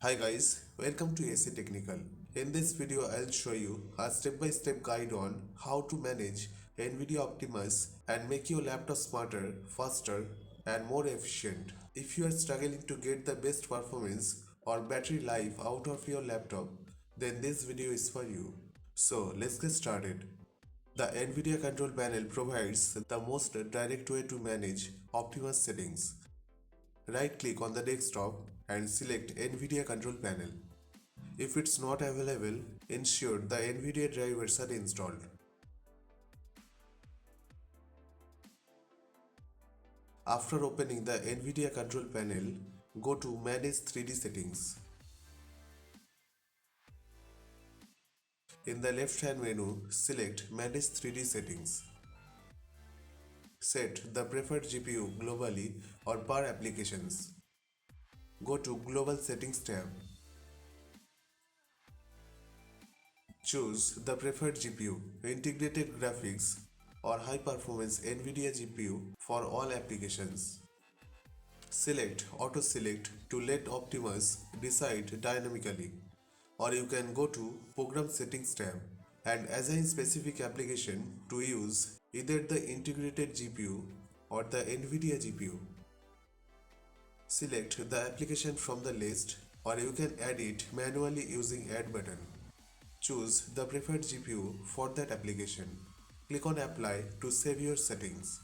Hi guys, welcome to AC Technical. In this video, I'll show you a step-by-step guide on how to manage NVIDIA Optimus and make your laptop smarter, faster, and more efficient. If you are struggling to get the best performance or battery life out of your laptop, then this video is for you. So let's get started. The NVIDIA control panel provides the most direct way to manage Optimus settings. Right-click on the desktop and select NVIDIA Control Panel. If it's not available, ensure the NVIDIA drivers are installed. After opening the NVIDIA Control Panel, go to Manage 3D Settings. In the left-hand menu, select Manage 3D Settings. Set the preferred GPU globally or per applications. Go to Global Settings tab. Choose the preferred GPU, integrated graphics or high performance NVIDIA GPU for all applications. Select Auto Select to let Optimus decide dynamically, or you can go to Program Settings tab and assign specific application to use either the integrated GPU or the NVIDIA GPU. Select the application from the list, or you can add it manually using Add button. Choose the preferred GPU for that application. Click on Apply to save your settings.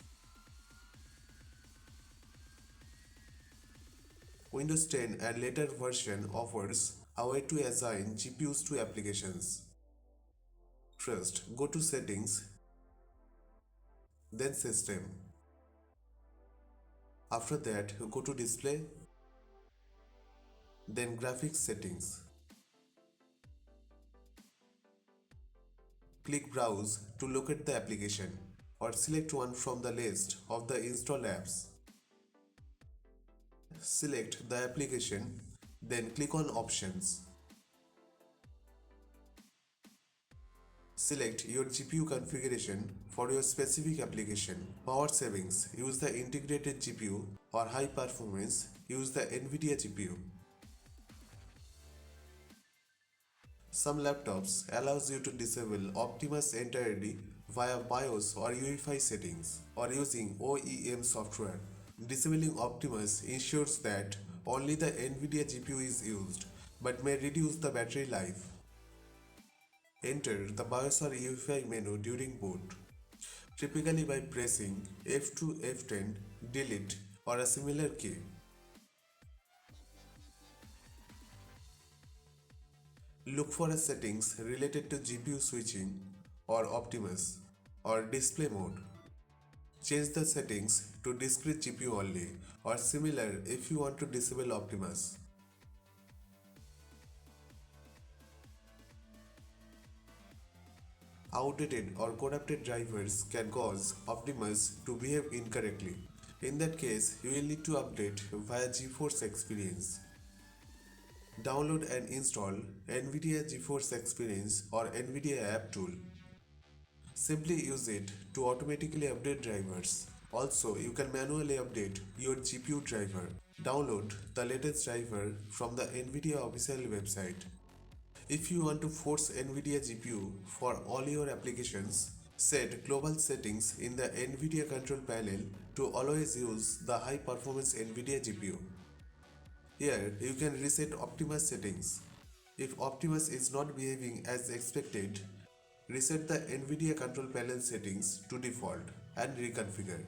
Windows 10 and later version offers a way to assign GPUs to applications. First, go to Settings, then System. After that, go to Display, then Graphics Settings. Click Browse to locate the application or select one from the list of the installed apps. Select the application, then click on Options. Select your GPU configuration for your specific application. Power savings, use the integrated GPU, or high performance, use the NVIDIA GPU. Some laptops allows you to disable Optimus entirely via BIOS or UEFI settings or using OEM software. Disabling Optimus ensures that only the NVIDIA GPU is used but may reduce the battery life. Enter the BIOS or UEFI menu during boot, typically by pressing F2, F10, delete or a similar key. Look for settings related to GPU switching or Optimus or display mode. Change the settings to discrete GPU only or similar if you want to disable Optimus. Outdated or corrupted drivers can cause Optimus to behave incorrectly. In that case, you will need to update via GeForce Experience. Download and install NVIDIA GeForce Experience or NVIDIA App Tool. Simply use it to automatically update drivers. Also, you can manually update your GPU driver. Download the latest driver from the NVIDIA official website. If you want to force NVIDIA GPU for all your applications, set global settings in the NVIDIA control panel to always use the high performance NVIDIA GPU. Here, you can reset Optimus settings. If Optimus is not behaving as expected, reset the NVIDIA control panel settings to default and reconfigure.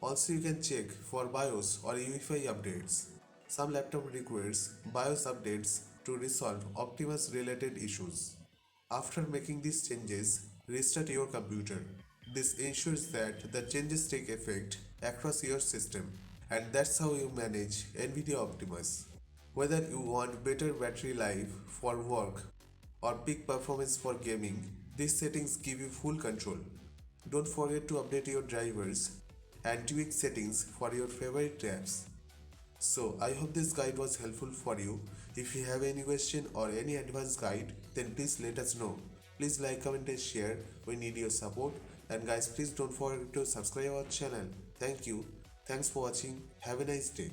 Also, you can check for BIOS or UEFI updates. Some laptop requires BIOS updates to resolve Optimus related issues. After making these changes, restart your computer. This ensures that the changes take effect across your system, and that's how you manage NVIDIA Optimus. Whether you want better battery life for work or peak performance for gaming, these settings give you full control. Don't forget to update your drivers and tweak settings for your favorite apps. So I hope this guide was helpful for you. If you have any question or any advanced guide, then please let us know. Please like, comment and share. We need your support. And guys, please don't forget to subscribe our channel. Thank you. Thanks for watching. Have a nice day.